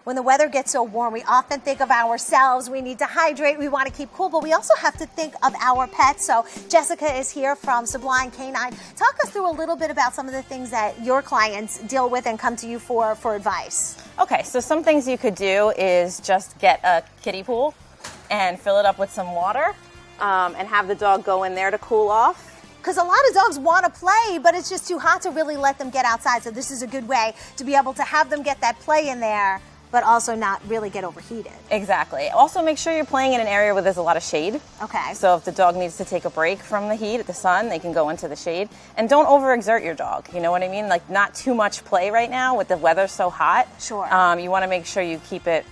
when the weather gets so warm, we often think of ourselves. We need to hydrate. We want to keep cool, but we also have to think of our pets. So Jessica is here from Sublime K9. Talk us through a little bit about some of the things that your clients deal with and come to you for advice. Okay, so some things you could do is just get a kiddie pool and fill it up with some water and have the dog go in there to cool off. Because a lot of dogs want to play, but it's just too hot to really let them get outside. So this is a good way to be able to have them get that play in there, but also not really get overheated. Exactly. Also make sure you're playing in an area where there's a lot of shade. Okay. So if the dog needs to take a break from the heat, the sun, they can go into the shade. And don't overexert your dog, you know what I mean? Like not too much play right now with the weather so hot. Sure. You want to make sure you keep it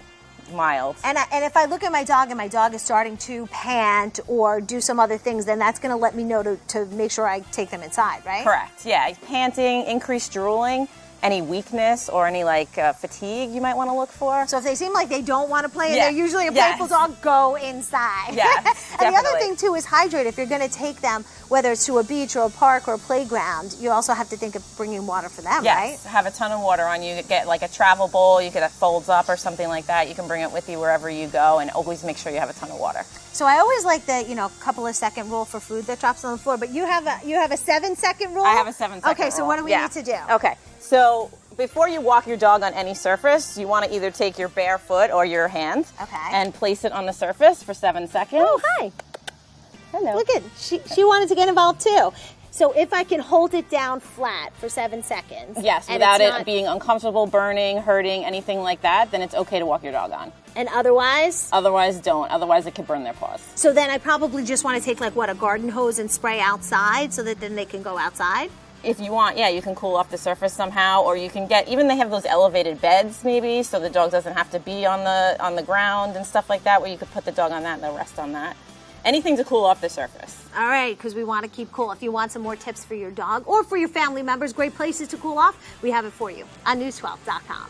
mild. And if I look at my dog and my dog is starting to pant or do some other things, then that's going to let me know to make sure I take them inside, right? Correct. Yeah. Panting, increased drooling, any weakness or any fatigue you might want to look for. So if they seem like they don't want to play and Yeah. they're usually a playful dog, go inside. Yes, And the other definitely. thing too is hydrate. If you're going to take them, whether it's to a beach or a park or a playground, you also have to think of bringing water for them, right? Yes, have a ton of water on you. You get like a travel bowl, you could have folds up or something like that. You can bring it with you wherever you go and always make sure you have a ton of water. So I always like the, couple of second rule for food that drops on the floor, but you have a 7-second rule? I have a 7-second rule. Okay, so what do we need to do? Okay, so before you walk your dog on any surface, you want to either take your bare foot or your hand and place it on the surface for 7 seconds. Oh, hi. Hello. Look at, she wanted to get involved too. So if I can hold it down flat for 7 seconds. Yes, without it being uncomfortable, burning, hurting, anything like that, then it's okay to walk your dog on. And otherwise? Otherwise, don't. Otherwise, it could burn their paws. So then I probably just want to take a garden hose and spray outside so that then they can go outside? If you want, yeah, you can cool off the surface somehow, or you can even they have those elevated beds maybe, so the dog doesn't have to be on the ground and stuff like that, where you could put the dog on that and they'll rest on that. Anything to cool off the surface. All right, because we want to keep cool. If you want some more tips for your dog or for your family members, great places to cool off, we have it for you on news12.com.